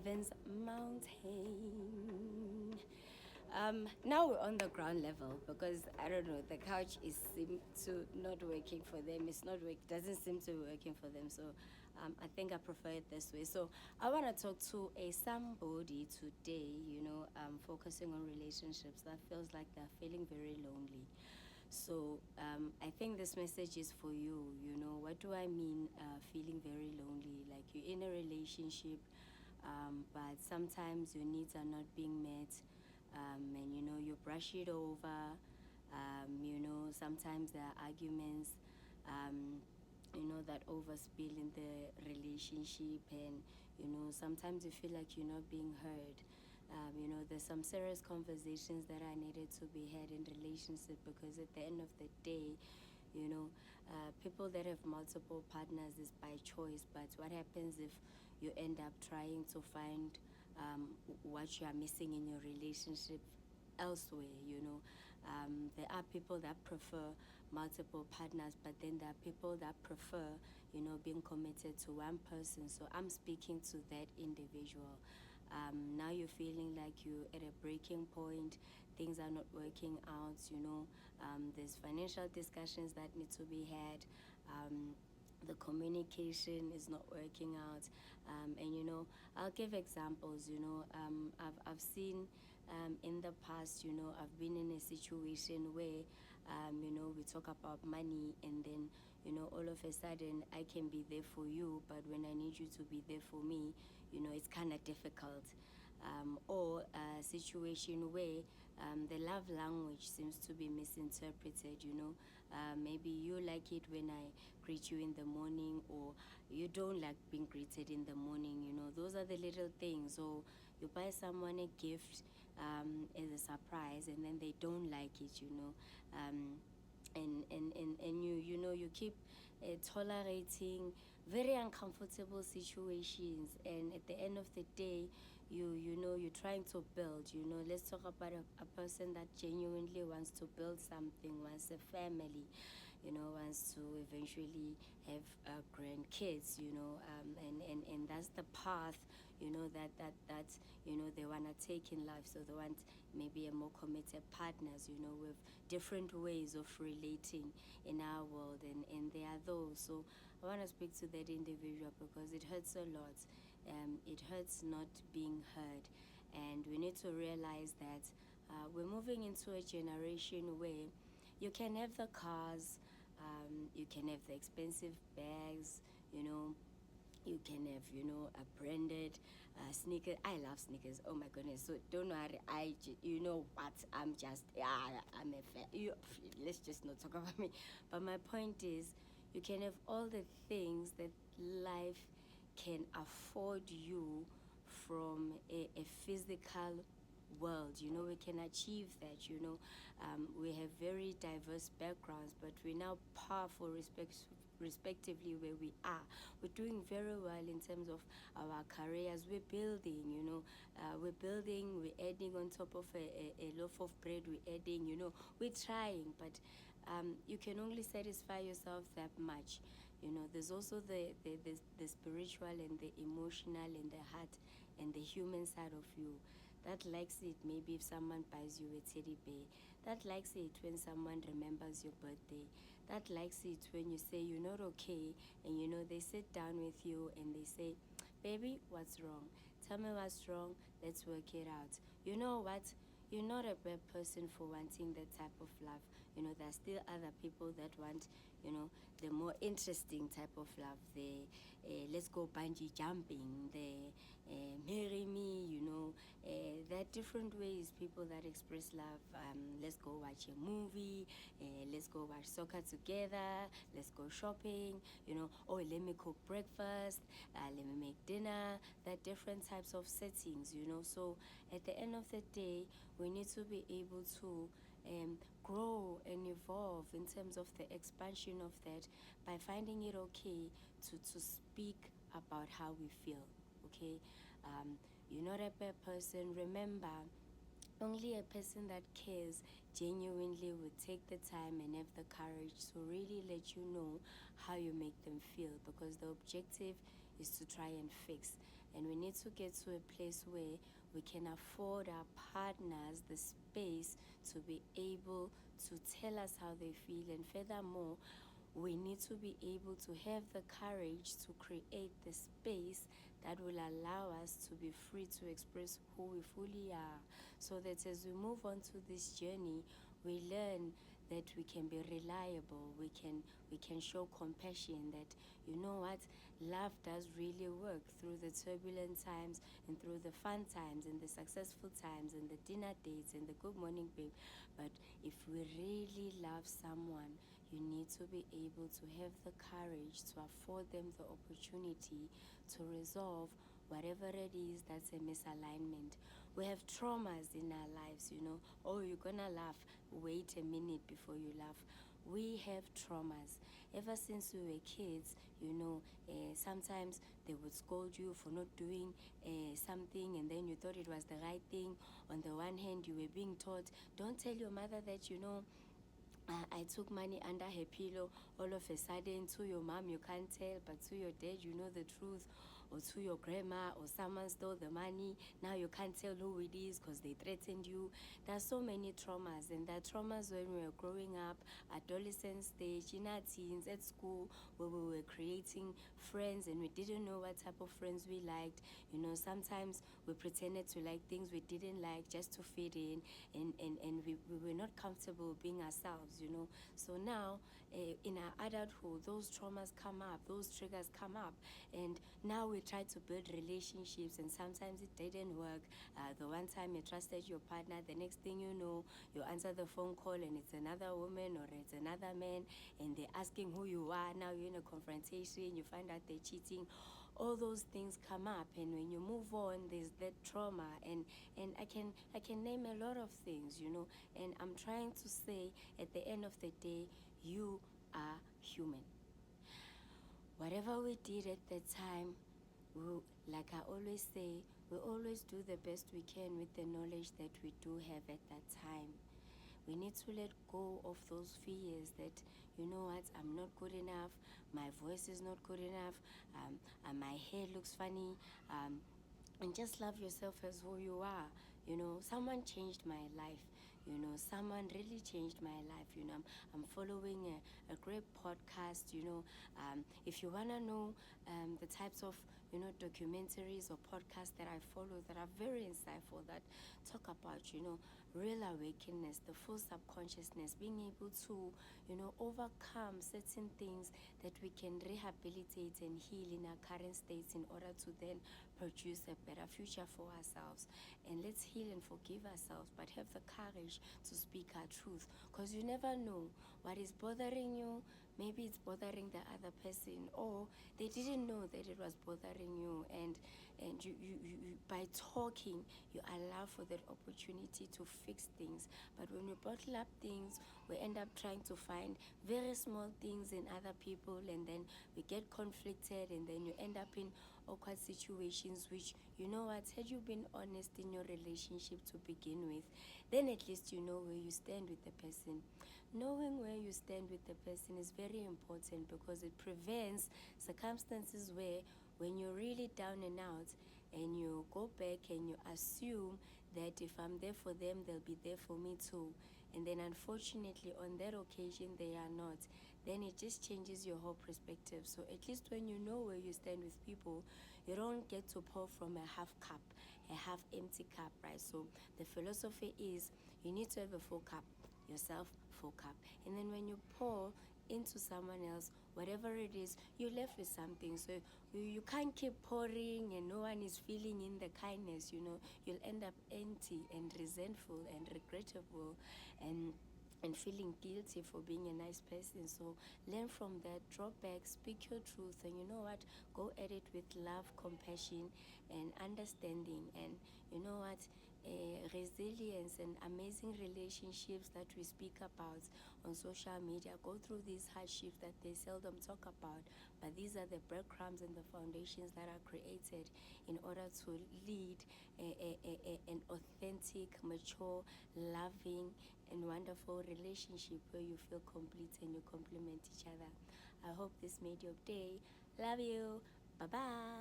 Heaven's Mountain. Now we're on the ground level because I don't know, the couch is seem to not working for them. It's not work doesn't seem to be working for them. So I think I prefer it this way. So I want to talk to a somebody today. Focusing on relationships that feels like they're feeling very lonely. So I think this message is for you. What do I mean? Feeling very lonely, like you're in a relationship, but sometimes your needs are not being met, and you brush it over. Sometimes there are arguments. That overspill in the relationship, and sometimes you feel like you're not being heard. There's some serious conversations that are needed to be had in relationship, because at the end of the day, people that have multiple partners is by choice. But what happens if you end up trying to find what you are missing in your relationship elsewhere? There are people that prefer multiple partners, but then there are people that prefer being committed to one person. So I'm speaking to that individual. Now you're feeling like you're at a breaking point, things are not working out. There's financial discussions that need to be had. The communication is not working out, and I'll give examples. I've seen in the past, I've been in a situation where we talk about money, and then all of a sudden I can be there for you, but when I need you to be there for me, it's kind of difficult. Or a situation where the love language seems to be misinterpreted. Maybe you like it when I greet you in the morning, or you don't like being greeted in the morning. Those are the little things. Or you buy someone a gift as a surprise, and then they don't like it. And you keep tolerating very uncomfortable situations, and at the end of the day, you're trying to build. Let's talk about a person that genuinely wants to build something, wants a family, wants to eventually have grandkids, and that's the path, that they want to take in life. So they want maybe a more committed partners, with different ways of relating in our world, and there are those. So I want to speak to that individual because it hurts a lot. It hurts not being heard, and we need to realize that we're moving into a generation where you can have the cars, you can have the expensive bags, you can have, a branded sneaker. I love sneakers. Oh my goodness. So don't worry. You know what? I'm just, yeah, I'm a fan. Let's just not talk about me. But my point is, you can have all the things that life can afford you from a physical world. We can achieve that. We have very diverse backgrounds, but we're now powerful respectively where we are. We're doing very well in terms of our careers. We're building. We're adding on top of a loaf of bread. We're adding. We're trying, but you can only satisfy yourself that much. There's also the spiritual and the emotional and the heart and the human side of you that likes it. Maybe if someone buys you a teddy bear, that likes it when someone remembers your birthday, that likes it when you say you're not okay, and they sit down with you and they say, baby, what's wrong? Tell me what's wrong. Let's work it out. You know what? You're not a bad person for wanting that type of love. There are still other people that want, the more interesting type of love. The let's go bungee jumping, the marry me, there are different ways people that express love. Let's go watch a movie, let's go watch soccer together, let's go shopping, oh, let me cook breakfast, let me make dinner. There are different types of settings, So at the end of the day, we need to be able to grow and evolve in terms of the expansion of that by finding it okay to speak about how we feel. Okay, you're not a bad person. Remember, only a person that cares genuinely would take the time and have the courage to really let you know how you make them feel, because the objective is to try and fix. And we need to get to a place where we can afford our partners the space to be able to tell us how they feel. And furthermore, we need to be able to have the courage to create the space that will allow us to be free to express who we fully are, so that as we move on to this journey, we learn that we can be reliable, we can show compassion, that you know what, love does really work through the turbulent times and through the fun times and the successful times and the dinner dates and the good morning babe. But if we really love someone, you need to be able to have the courage to afford them the opportunity to resolve whatever it is that's a misalignment. We have traumas in our lives, you know. Oh, you're gonna laugh. Wait a minute before you laugh. We have traumas. Ever since we were kids, you know, sometimes they would scold you for not doing something, and then you thought it was the right thing. On the one hand, you were being taught, don't tell your mother that, you know, I took money under her pillow. All of a sudden, to your mom, you can't tell, but to your dad, you know the truth. Or to your grandma, or someone stole the money. Now you can't tell who it is because they threatened you. There are so many traumas, and there are traumas when we were growing up, adolescent stage, in our teens, at school, where we were creating friends and we didn't know what type of friends we liked. You know, sometimes we pretended to like things we didn't like just to fit in, and we were not comfortable being ourselves, you know. So now, in our adulthood, those traumas come up, those triggers come up, and now we try to build relationships, and sometimes it didn't work. The one time you trusted your partner, the next thing you know, you answer the phone call and it's another woman or it's another man, and they're asking who you are. Now you're in a confrontation, you find out they're cheating. All those things come up, and when you move on, there's that trauma, and I can name a lot of things, you know. And I'm trying to say, at the end of the day, you are human. Whatever we did at that time, like I always say, we always do the best we can with the knowledge that we do have at that time. We need to let go of those fears that, you know what, I'm not good enough, my voice is not good enough, and my hair looks funny, and just love yourself as who you are. You know, someone changed my life. You know, someone really changed my life. You know, I'm following a great podcast. You know, if you wanna know the types of, you know, documentaries or podcasts that I follow that are very insightful, that talk about, you know, real awakeness, the full subconsciousness, being able to, you know, overcome certain things that we can rehabilitate and heal in our current states in order to then produce a better future for ourselves. And let's heal and forgive ourselves, but have the courage to speak our truth, because you never know what is bothering you. Maybe it's bothering the other person, or they didn't know that it was bothering you, and you by talking, you allow for that opportunity to fix things. But when we bottle up things, we end up trying to find very small things in other people, and then we get conflicted, and then you end up in awkward situations, which, you know what, had you been honest in your relationship to begin with, then at least you know where you stand with the person. Knowing where you stand with the person is very important, because it prevents circumstances where, when you're really down and out, and you go back and you assume that if I'm there for them, they'll be there for me too. And then unfortunately, on that occasion, they are not. Then it just changes your whole perspective. So at least when you know where you stand with people, you don't get to pour from a half cup, a half empty cup, right? So the philosophy is, you need to have a full cup, yourself, full cup. And then when you pour into someone else, whatever it is, you're left with something. So you can't keep pouring and no one is feeling in the kindness, you know. You'll end up empty and resentful and regrettable, and feeling guilty for being a nice person. So learn from that, drop back, speak your truth, and you know what, go at it with love, compassion, and understanding. And you know what, resilience and amazing relationships that we speak about on social media go through these hardships that they seldom talk about, but these are the breadcrumbs and the foundations that are created in order to lead an authentic, mature, loving, and wonderful relationship where you feel complete and you complement each other. I hope this made your day. Love you. Bye bye.